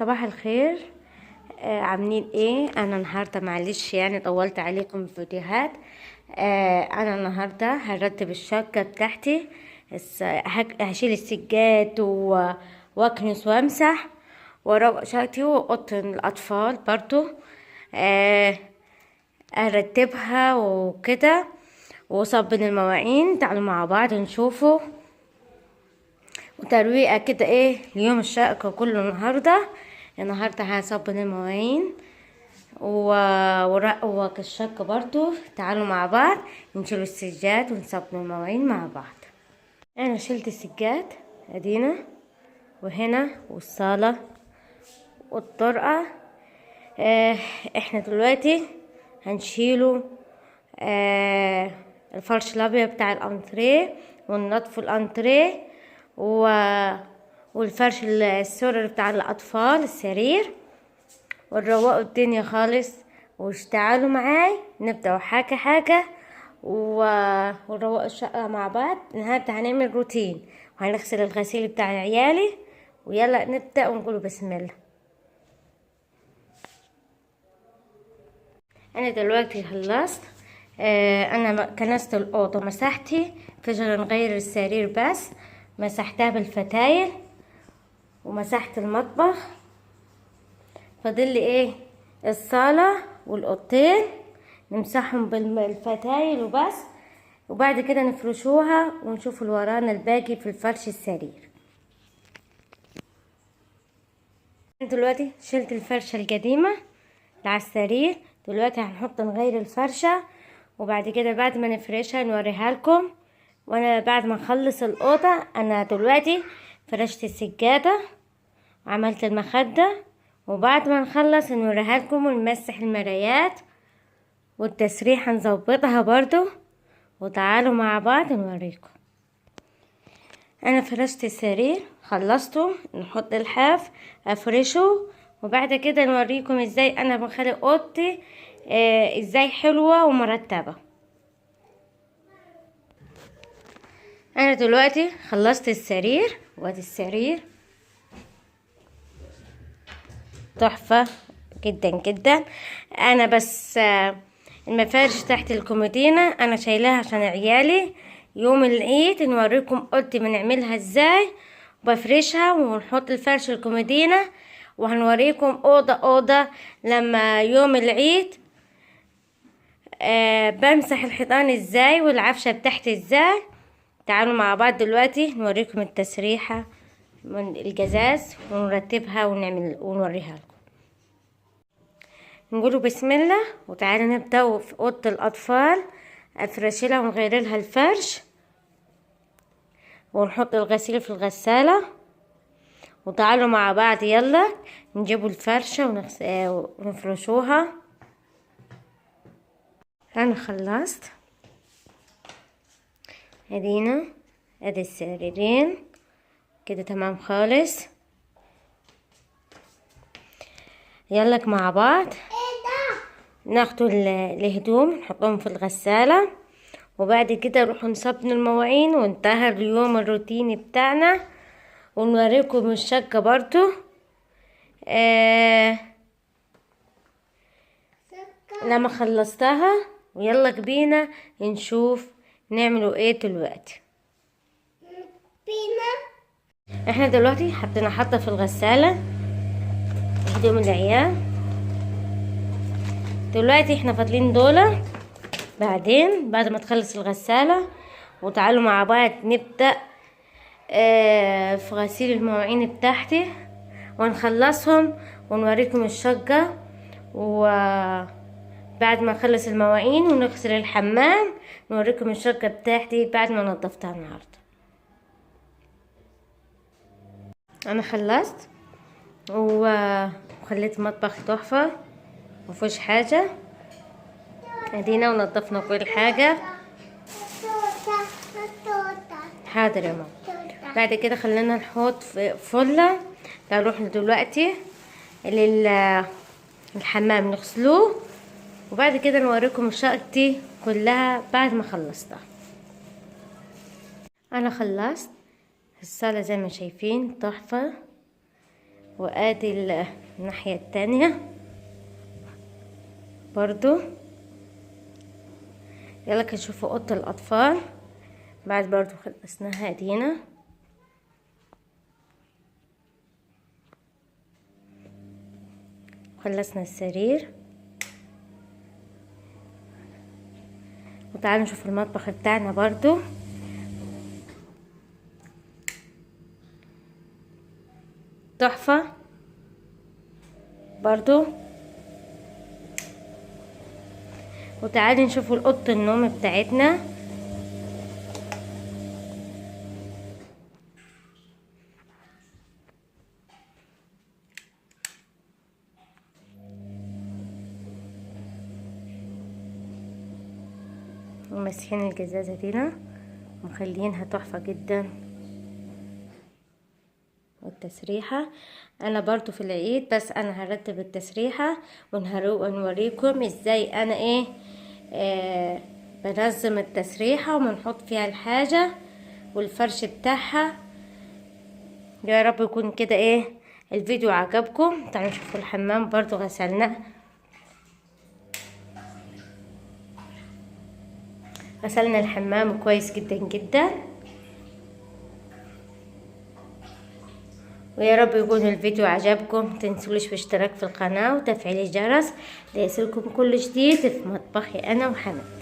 صباح الخير. عاملين ايه؟ انا النهارده معلش يعني طولت عليكم في فيديوهات. انا النهارده هرتب الشقه بتاعتي. هشيل السجاد واكنس وامسح واروق شقتي واوضه الاطفال برضو. آه ارتبها وكده وصبن المواعين. تعالوا مع بعض نشوفه وترويقه كده ايه اليوم الشقة كله. النهارده هصبن المواعين ورقوق الشقة برضو. تعالوا مع بعض نشيل السجاد ونصبن المواعين مع بعض. انا شلت السجاد ادينا وهنا والصالة والطرقة. احنا دلوقتي هنشيله الفرش الابيض بتاع الانتريه وننضف الانتريه والفرش السرر بتاع الاطفال السرير ونروقوا الدنيا خالص. واشتعلوا معاي نبدأ حاجة حاجة ونروقوا الشقة مع بعض. النهاردة هنعمل روتين وهنغسل الغسيل بتاع عيالي ويلا نبدأ ونقول بسم الله. انا دلوقتي خلصت. انا كنست الاوضه مسحتي فجأة نغير السرير بس مسحتها بالفتايل ومسحت المطبخ. فاضل لي ايه الصاله والاوضتين نمسحهم بالفتايل وبس. وبعد كده نفرشوها ونشوف الورانا الباقي في الفرش السرير. دلوقتي شلت الفرشه القديمه اللي على السرير. دلوقتي هنحط نغير الفرشه وبعد كده بعد ما نفرشها نوريها لكم. وانا بعد ما نخلص الاوضه انا دلوقتي فرشت السجاده وعملت المخده وبعد ما نخلص نوريها لكم ونمسح المرايات والتسريح هنظبطها برضو. وتعالوا مع بعض نوريكم. انا فرشت السرير خلصته نحط الحاف افرشه وبعد كده نوريكم ازاي انا بخلي اوضتي ازاي حلوة ومرتبة. انا دلوقتي خلصت السرير وادي السرير تحفة جدا جدا. انا بس المفارش تحت الكومودينة انا شايلاها عشان عيالي يوم العيد نوريكم اوضتي بنعملها ازاي. بفرشها ونحط الفرش الكومودينة وهنوريكم اوضة لما يوم العيد بمسح الحيطان ازاي والعفشة بتاعتي ازاي. تعالوا مع بعض دلوقتي نوريكم التسريحة من الجزاز ونرتبها ونوريها لكم. نقولوا بسم الله وتعالوا نبدأ في اوضة الاطفال. افرش لها ونغير لها الفرش ونحط الغسيل في الغسالة. وتعالوا مع بعض يلا نجيبوا الفرشة ونفرشوها. انا خلصت ادينا ادي السريرين كده تمام خالص. يلا مع بعض ناخدوا الهدوم نحطهم في الغسالة وبعد كده نروح نصبن المواعين وانتهى اليوم الروتيني بتاعنا. ونوريكم الشقة برضو لما خلصتها. ويلا بينا نشوف نعملوا ايه دلوقتي. احنا دلوقتي حطينا في الغسالة هدوم العيال. دلوقتي احنا فاضلين دولة بعدين بعد ما تخلص الغسالة. وتعالوا مع بعض نبدأ في غسيل المواعين بتاعتي ونخلصهم ونوريكم الشقة. وبعد ما نخلص المواعين ونغسل الحمام نوريكم الشقة بتاعتي بعد ما نظفتها النهاردة. انا خلصت وخليت المطبخ تحفة مفيش حاجة. ادينا ونظفنا كل حاجة. حاضر يا ماما. بعد كده خلينا نحط في فلة. نروح دلوقتي للحمام نغسلوه وبعد كده نوريكم شقتي كلها بعد ما خلصتها. انا خلصت الصالة زي ما شايفين تحفة وادي الناحية التانية برضو. يلا نشوفوا اوضة الاطفال بعد برضو خلصناها ادينا. خلصنا السرير، وتعالوا نشوف المطبخ بتاعنا برضو. تحفة برضو. وتعالوا نشوفوا اوضه النوم بتاعتنا. ومسحين الجزازة دينا ومخلينها تحفة جدا. والتسريحة انا برضو في العيد، بس انا هرتب التسريحة ونوريكم ازاي انا بنظم التسريحة وبنحط فيها الحاجة والفرش بتاعها. يا رب يكون كده الفيديو عجبكم. تعالوا نشوفوا الحمام برضو غسلنا الحمام كويس جدا جدا. ويا رب يكون الفيديو عجبكم. متنسوش بالاشتراك في القناة وتفعيل الجرس ليصلكم كل جديد في مطبخي انا وحنان.